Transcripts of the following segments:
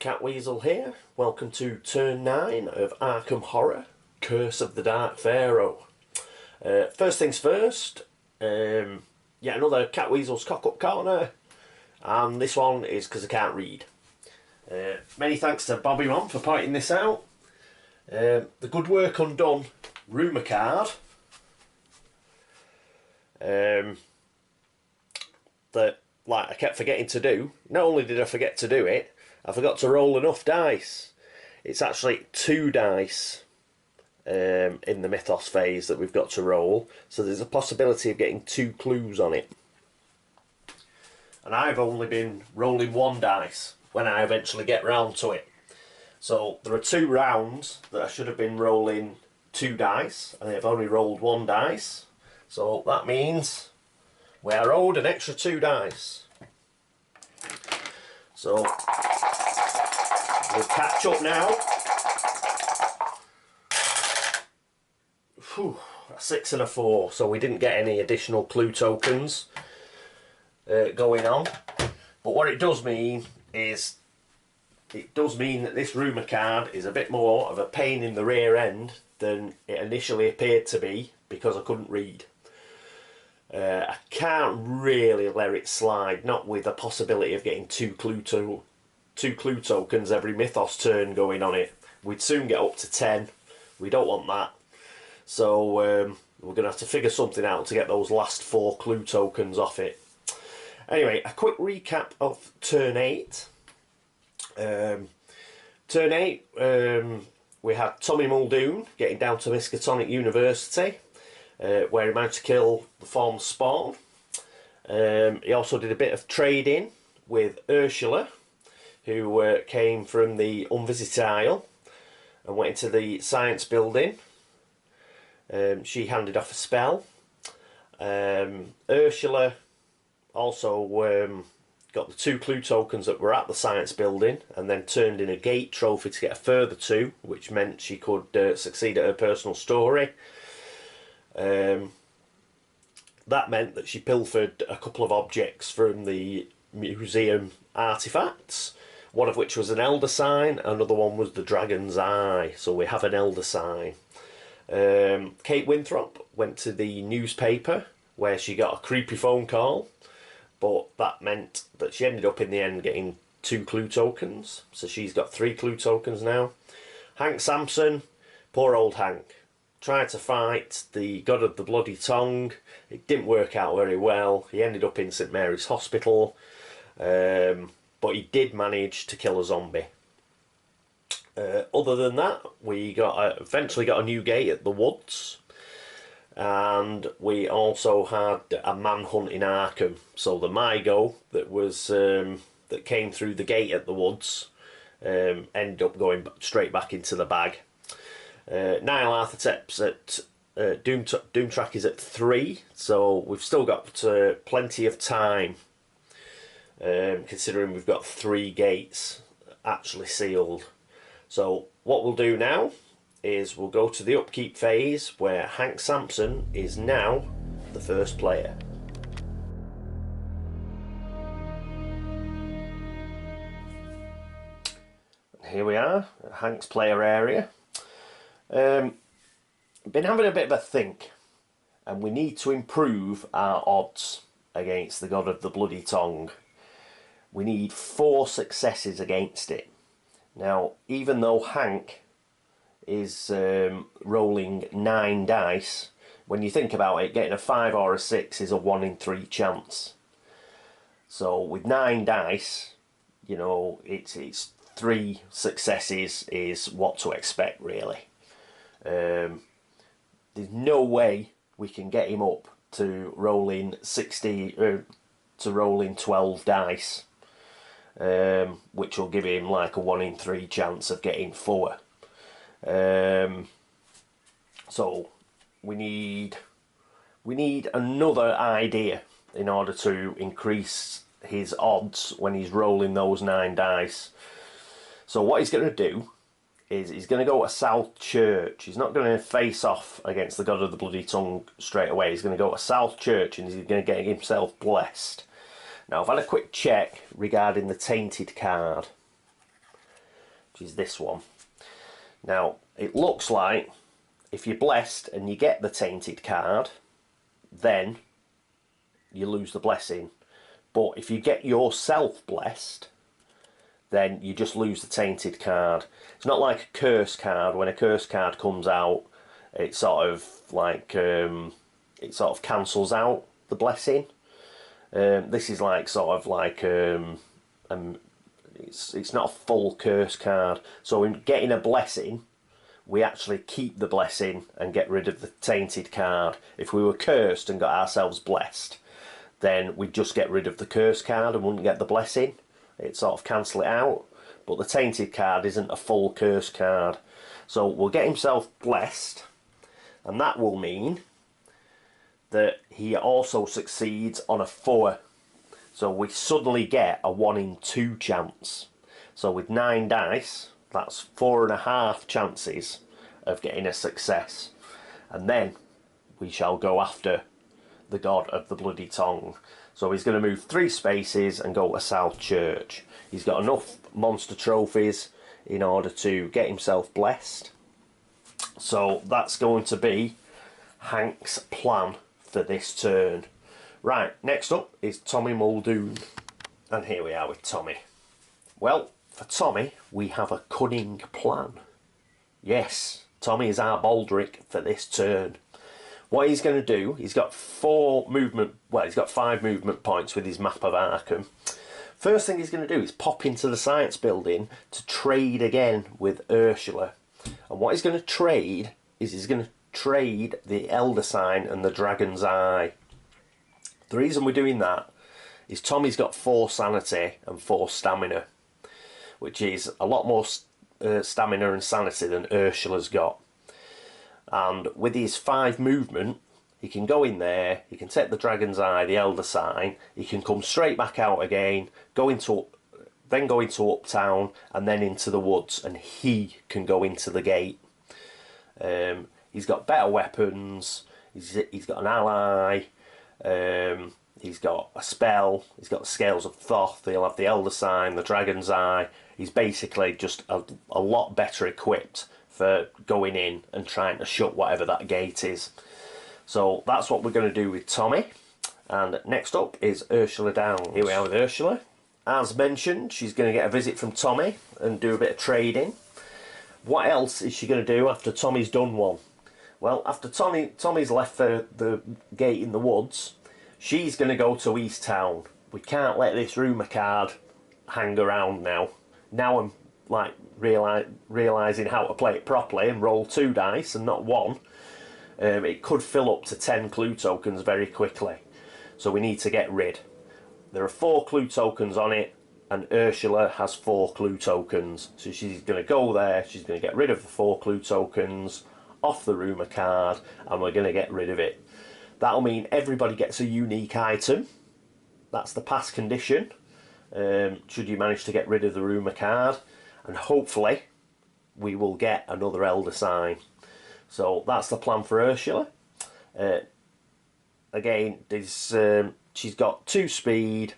Catweasel here. Welcome to turn 9 of Arkham Horror, Curse of the Dark Pharaoh. First things first, yet another Catweasel's Cock-Up Corner, and this one is because I can't read. Many thanks to Bobby Mom for pointing this out. The Good Work Undone rumour card. That, like, I kept forgetting to do. Not only did I forget to do it, I forgot to roll enough dice. It's actually 2 dice in the Mythos phase that we've got to roll, so there's a possibility of getting 2 clues on it. And I've only been rolling 1 dice when I eventually get round to it. So there are 2 rounds that I should have been rolling 2 dice, and I've only rolled 1 dice. So that means we are owed an extra 2 dice. So we'll catch up now. Whew, a 6 and a 4, so we didn't get any additional clue tokens going on. But what it does mean is, it does mean that this rumour card is a bit more of a pain in the rear end than it initially appeared to be, because I couldn't read. I can't really let it slide, not with the possibility of getting 2 clue tokens every Mythos turn going on it. We'd soon get up to 10. We don't want that. So we're going to have to figure something out to get those last 4 clue tokens off it. Anyway, a quick recap of turn 8. Turn 8, we had Tommy Muldoon getting down to Miskatonic University, where he managed to kill the form Spawn. He also did a bit of trading with Ursula, who came from the Unvisited Isle and went into the science building. She handed off a spell. Ursula also got the 2 clue tokens that were at the science building, and then turned in a gate trophy to get a further 2, which meant she could succeed at her personal story. That meant that she pilfered a couple of objects from the museum artifacts, one of which was an Elder Sign, another one was the Dragon's Eye, so we have an Elder Sign. Kate Winthrop went to the newspaper, where she got a creepy phone call, but that meant that she ended up in the end getting 2 clue tokens, so she's got 3 clue tokens now. Hank Sampson, poor old Hank, tried to fight the God of the Bloody Tongue. It didn't work out very well. He ended up in St Mary's Hospital, but he did manage to kill a zombie. Other than that, we eventually got a new gate at the woods, and we also had a manhunt in Arkham. So the MyGo that was that came through the gate at the woods ended up going straight back into the bag. Niall Arthurtep's at Doomtrack is at 3, so we've still got plenty of time, considering we've got 3 gates actually sealed. So what we'll do now is we'll go to the upkeep phase, where Hank Sampson is now the first player. Here we are at Hank's player area. Been having a bit of a think, and we need to improve our odds against the God of the Bloody Tongue. We need 4 successes against it. Now, even though Hank is rolling 9 dice, when you think about it, getting a 5 or a 6 is a 1 in 3 chance. So with 9 dice, you know, it's 3 successes is what to expect, really. There's no way we can get him up to rolling 12 dice, which will give him like a 1 in 3 chance of getting 4. So we need another idea in order to increase his odds when he's rolling those 9 dice. So what he's going to do is he's going to go to South Church. He's not going to face off against the God of the Bloody Tongue straight away. He's going to go to South Church, and he's going to get himself blessed. Now, I've had a quick check regarding the Tainted card. which is this one. Now, it looks like if you're blessed and you get the tainted card, then you lose the blessing. But if you get yourself blessed, then you just lose the tainted card. It's not like a curse card. When a curse card comes out, it sort of like it sort of cancels out the blessing. This is like sort of like it's not a full curse card. So in getting a blessing, we actually keep the blessing and get rid of the tainted card. If we were cursed and got ourselves blessed, then we'd just get rid of the curse card and wouldn't get the blessing. It'd sort of cancel it out. But the tainted card isn't a full curse card. So we'll get himself blessed, and that will mean that he also succeeds on a 4. So we suddenly get a 1 in 2 chance. So with 9 dice, that's 4.5 chances of getting a success. And then we shall go after the God of the Bloody Tongue. So he's going to move 3 spaces and go to South Church. He's got enough monster trophies in order to get himself blessed. So that's going to be Hank's plan for this turn. Right, next up is Tommy Muldoon. And here we are with Tommy. Well, for Tommy, we have a cunning plan. Yes, Tommy is our Baldric for this turn. What he's going to do, he's got 5 movement points with his map of Arkham. First thing he's going to do is pop into the science building to trade again with Ursula. And what he's going to trade is he's going to trade the Elder Sign and the Dragon's Eye. The reason we're doing that is Tommy's got 4 sanity and 4 stamina, which is a lot more stamina and sanity than Ursula's got. And with his 5 movement, he can go in there, he can take the Dragon's Eye, the Elder Sign, he can come straight back out again, then go into Uptown, and then into the woods, and he can go into the gate. He's got better weapons, he's got an ally, he's got a spell, he's got the Scales of Thoth, he'll have the Elder Sign, the Dragon's Eye. He's basically just a lot better equipped for going in and trying to shut whatever that gate is. So that's what we're going to do with Tommy. And next up is Ursula Downs. Here we are with Ursula. As mentioned, she's going to get a visit from Tommy and do a bit of trading. What else is she going to do after Tommy's done one? Well, after Tommy's left the gate in the woods, she's going to go to East Town. We can't let this rumour card hang around now. Now I'm like realising how to play it properly and roll 2 dice and not 1. It could fill up to 10 clue tokens very quickly. So we need to get rid. There are 4 clue tokens on it, and Ursula has 4 clue tokens. So she's going to go there, she's going to get rid of the 4 clue tokens off the rumour card, and we're going to get rid of it. That'll mean everybody gets a unique item. That's the pass condition, should you manage to get rid of the rumour card. And hopefully we will get another Elder Sign. So that's the plan for Ursula. Again, she's got 2 speed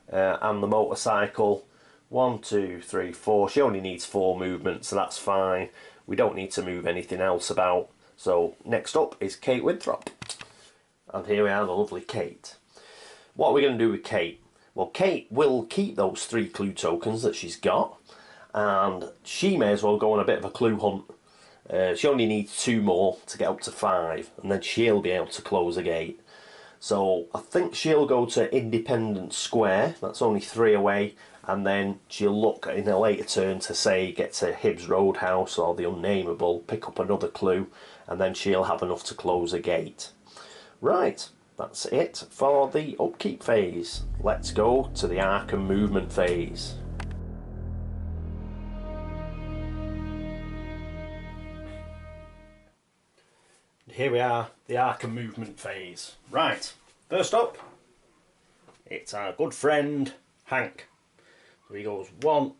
and the motorcycle. 1, 2, 3, 4. She only needs 4 movement, so that's fine. We don't need to move anything else about. So next up is Kate Winthrop. And here we are, the lovely Kate. What are we going to do with Kate? Well, Kate will keep those 3 clue tokens that she's got, and she may as well go on a bit of a clue hunt. She only needs 2 more to get up to 5, and then she'll be able to close a gate. So I think she'll go to Independence Square, that's only 3 away, and then she'll look in a later turn to say get to Hibbs Roadhouse or the Unnameable, pick up another clue, and then she'll have enough to close a gate. Right, that's it for the upkeep phase. Let's go to the Arkham movement phase. Here we are, the Arkham movement phase. Right, first up, it's our good friend Hank. So he goes 1,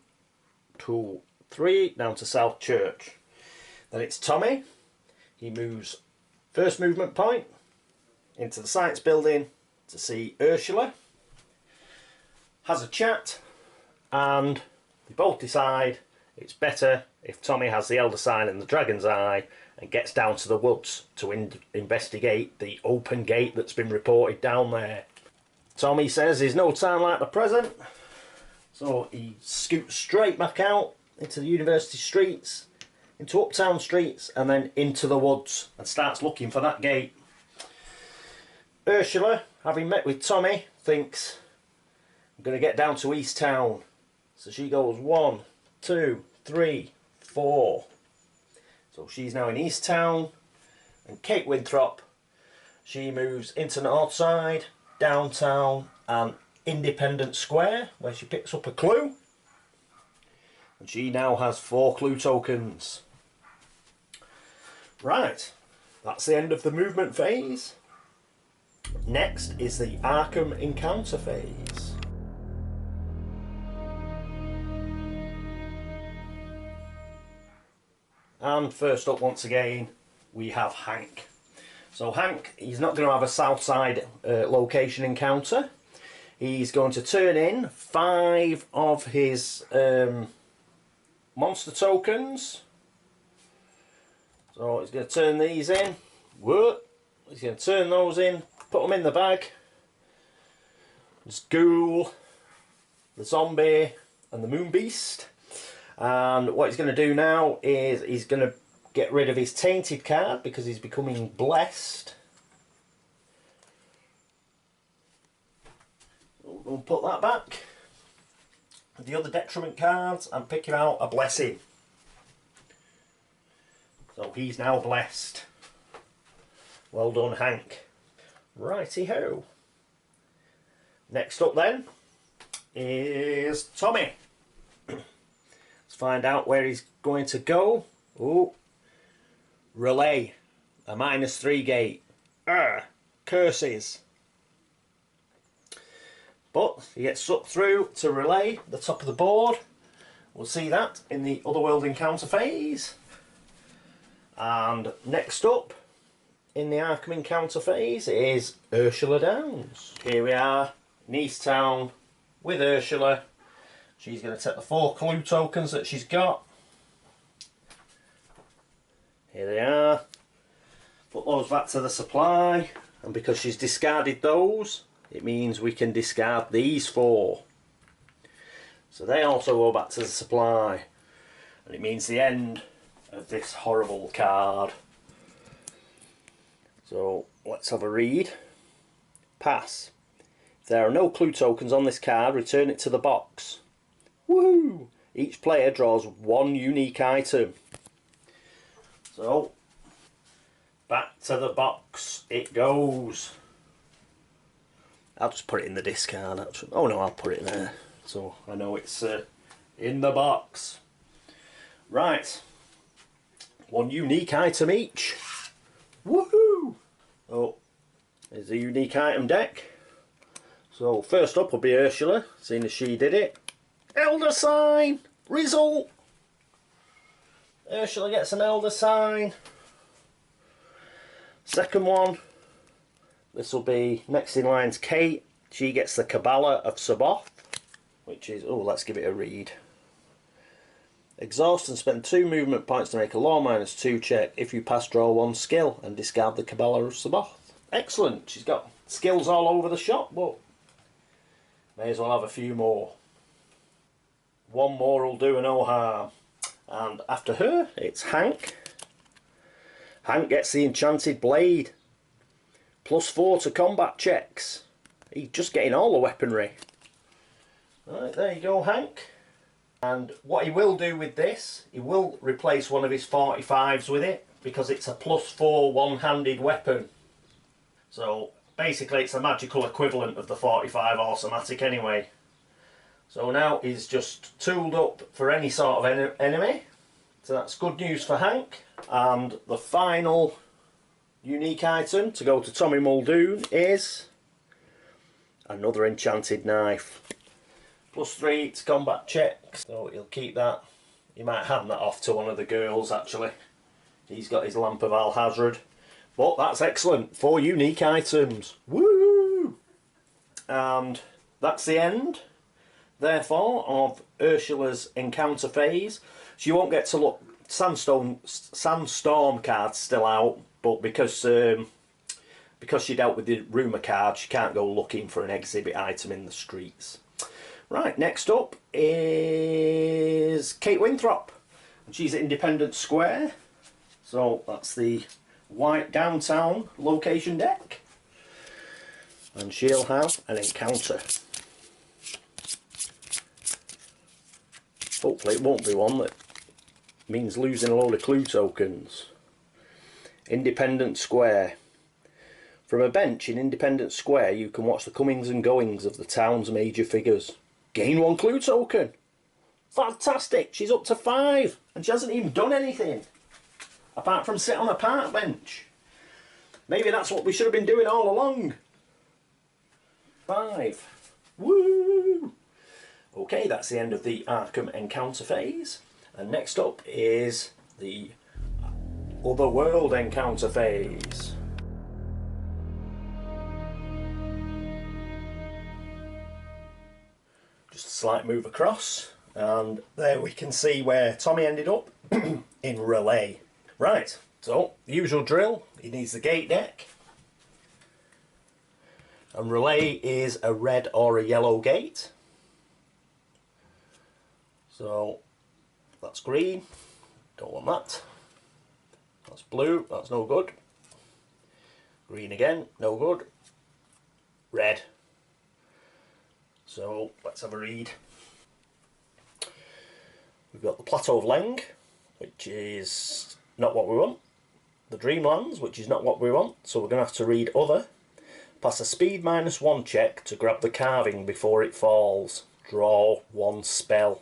2, 3 down to South Church. Then it's Tommy. He moves first movement point into the science building to see Ursula. Has a chat, and they both decide it's better if Tommy has the Elder Sign and the Dragon's Eye and gets down to the woods to investigate the open gate that's been reported down there. Tommy says there's no time like the present, so he scoots straight back out into the university streets, into uptown streets, and then into the woods and starts looking for that gate. Ursula, having met with Tommy, thinks, I'm going to get down to East Town. So she goes 1, 2, 3, 4. So she's now in East Town. And Kate Winthrop, she moves into Northside, downtown, and Independence Square, where she picks up a clue. And she now has 4 clue tokens. Right, that's the end of the movement phase. Next is the Arkham encounter phase. And first up, once again, we have Hank. So Hank, he's not going to have a Southside location encounter. He's going to turn in 5 of his monster tokens. So he's going to turn these in. Whoa. He's going to turn those in, put them in the bag. There's Ghoul, the Zombie, and the Moon Beast. And what he's going to do now is he's going to get rid of his Tainted card because he's becoming blessed. We'll put that back. The other detriment cards, and pick him out a Blessing. So he's now blessed. Well done, Hank. Righty-ho. Next up then is Tommy. Let's find out where he's going to go. Oh, Relay, a -3 gate. Curses. But he gets sucked through to Relay, the top of the board. We'll see that in the Otherworld encounter phase. And next up in the Arkham encounter phase is Ursula Downs. Here we are in East Town with Ursula. She's going to take the 4 clue tokens that she's got. Here they are. Put those back to the supply. And because she's discarded those, it means we can discard these 4. So they also go back to the supply. And it means the end of this horrible card. So let's have a read. Pass. If there are no clue tokens on this card, return it to the box. Woohoo! Each player draws 1 unique item. So back to the box it goes. I'll just put it in the discard actually. Oh no, I'll put it there. So I know it's in the box. Right. 1 unique item each. Woohoo! Oh, there's a unique item deck. So first up will be Ursula, seeing as she did it. Elder Sign! Result! Ursula gets an Elder Sign. Second one, this will be next in line's Kate. She gets the Kabbalah of Sabaoth, which is, oh, let's give it a read. Exhaust and spend 2 movement points to make a law -2 check. If you pass, draw 1 skill and discard the Kabbalah of Sabaoth. Excellent. She's got skills all over the shop, but may as well have a few more. 1 more will do no harm. And after her, it's Hank. Hank gets the Enchanted Blade. +4 to combat checks. He's just getting all the weaponry. Right, there you go, Hank. And what he will do with this, he will replace one of his 45s with it, because it's a +4 one-handed weapon. So basically it's a magical equivalent of the 45 automatic anyway. So now he's just tooled up for any sort of enemy. So that's good news for Hank. And the final unique item to go to Tommy Muldoon is another enchanted knife. +3 to combat checks. So he'll keep that. He might hand that off to one of the girls actually. He's got his Lamp of Alhazred. But that's excellent. 4 unique items. Woo! And that's the end, therefore, of Ursula's encounter phase. So you won't get to look. Sandstorm card's still out, but because she dealt with the rumour card, she can't go looking for an exhibit item in the streets. Right, next up is Kate Winthrop, and she's at Independence Square. So that's the white downtown location deck, and she'll have an encounter. Hopefully it won't be one that means losing a load of clue tokens. Independence Square. From a bench in Independence Square you can watch the comings and goings of the town's major figures. Gain 1 clue token. Fantastic, she's up to 5 and she hasn't even done anything apart from sit on a park bench. Maybe that's what we should have been doing all along. 5. Woo! Okay, that's the end of the Arkham encounter phase. And next up is the Otherworld encounter phase. Just a slight move across, and there we can see where Tommy ended up in Relay. Right, so usual drill, he needs the gate deck. And Relay is a red or a yellow gate. So that's green, don't want that. That's blue, that's no good. Green again, no good. Red. So let's have a read. We've got the Plateau of Leng, which is not what we want. The Dreamlands, which is not what we want, so we're going to have to read Other. Pass a speed -1 check to grab the carving before it falls. Draw 1 spell.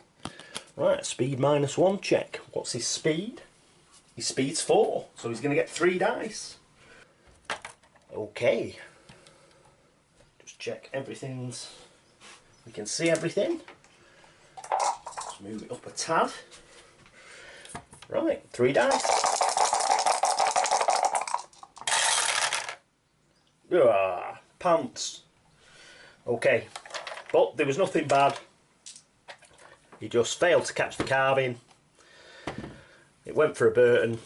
Right, speed -1 check. What's his speed? His speed's 4, so he's going to get 3 dice. Okay. Just check everything's... We can see everything. Let's move it up a tad. Right, 3 dice. Ah, pants. Okay, but there was nothing bad. He just failed to catch the carving. It went for a Burton,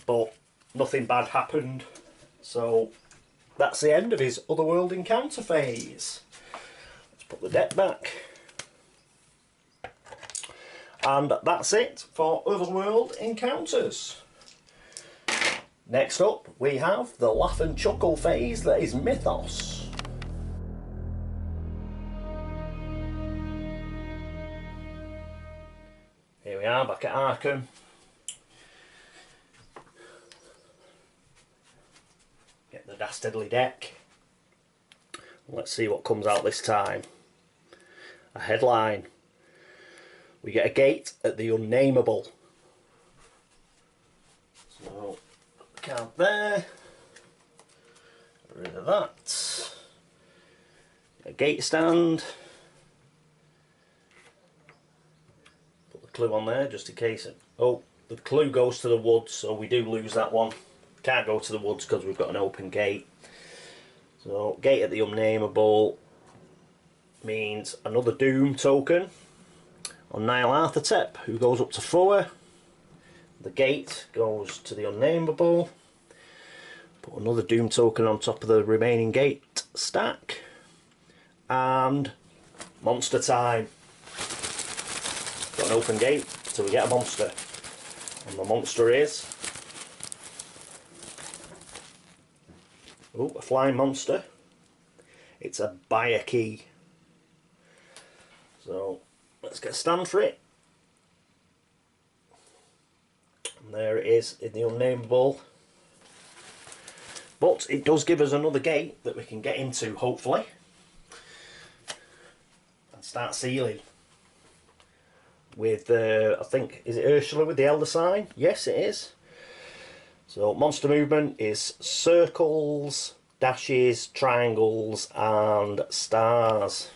but nothing bad happened. So that's the end of his Otherworld encounter phase. Let's put the deck back. And that's it for Otherworld encounters. Next up we have the Laugh and Chuckle phase that is Mythos. Here we are back at Arkham. Get the Dastardly deck. Let's see what comes out this time. A headline. We get a gate at the Unnameable. So, put the card there. Get rid of that. A gate stand. Put the clue on there just in case. Oh, the clue goes to the woods, so we do lose that one. Can't go to the woods because we've got an open gate. So, gate at the Unnameable means another Doom token on Niall Arthurtep, who goes up to 4. The gate goes to the Unnameable. Put another Doom token on top of the remaining gate stack. And monster time. Got an open gate, so we get a monster. And the monster is... oh, a flying monster. It's a buyer key. So let's get a stand for it. And there it is in the Unnameable. But it does give us another gate that we can get into, hopefully. And start sealing. With, I think, is it Ursula with the Elder Sign? Yes, it is. So monster movement is circles, dashes, triangles and stars.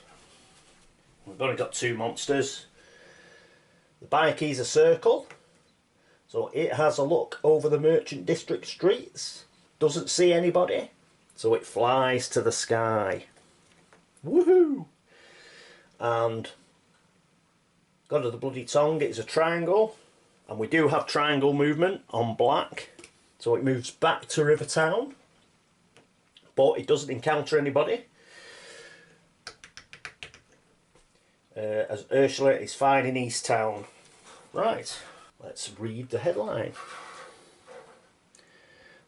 We've only got 2 monsters. The buyer key's a circle, so it has a look over the Merchant District streets, doesn't see anybody, so it flies to the sky. Woohoo! And God of the Bloody Tongue is a triangle, and we do have triangle movement on black, so it moves back to Rivertown, but it doesn't encounter anybody. As Ursula is fine in East Town. Right, let's read the headline.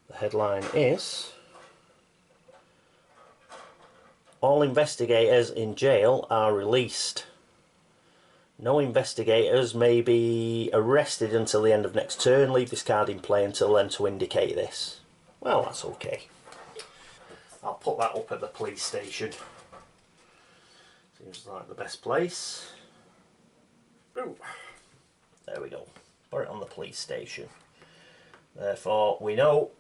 The headline is: all investigators in jail are released. No investigators may be arrested until the end of next turn. Leave this card in play until then to indicate this. Well, that's okay. I'll put that up at the police station. Seems like the best place. Ooh. There we go. Put it on the police station. Therefore, we know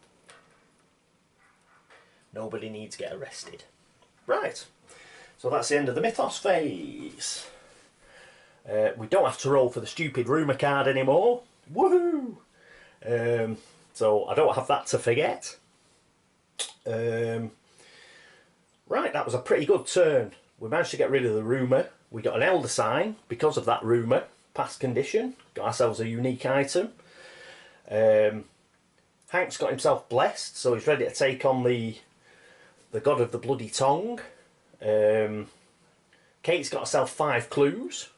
nobody needs to get arrested. Right. So that's the end of the Mythos phase. We don't have to roll for the stupid rumour card anymore. Woohoo! So I don't have that to forget. Right, that was a pretty good turn. We managed to get rid of the rumour. We got an Elder Sign because of that rumour. Past condition. Got ourselves a unique item. Hank's got himself blessed, so he's ready to take on the God of the Bloody Tongue. Kate's got herself 5 clues.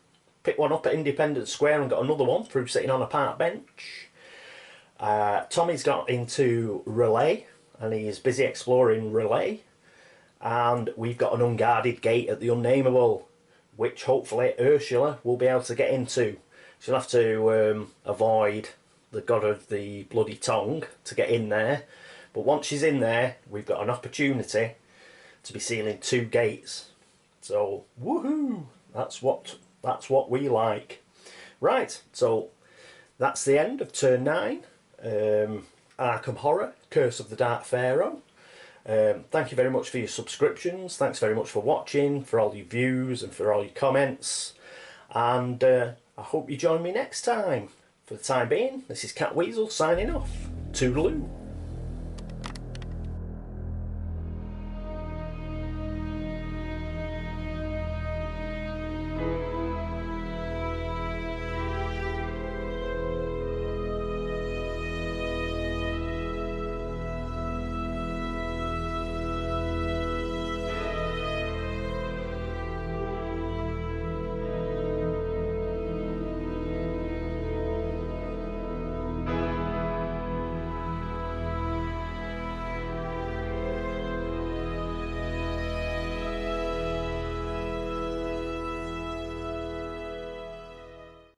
Picked one up at Independence Square and got another one through sitting on a park bench. Tommy's got into Relay and he's busy exploring Relay. And we've got an unguarded gate at the Unnameable, which hopefully Ursula will be able to get into. She'll have to avoid the God of the Bloody Tongue to get in there. But once she's in there, we've got an opportunity to be sealing 2 gates. So, woohoo! That's what we like. Right, so that's the end of turn 9. Arkham Horror, Curse of the Dark Pharaoh. Thank you very much for your subscriptions. Thanks very much for watching, for all your views and for all your comments. And I hope you join me next time. For the time being, this is Cat Weasel signing off. Toodaloo.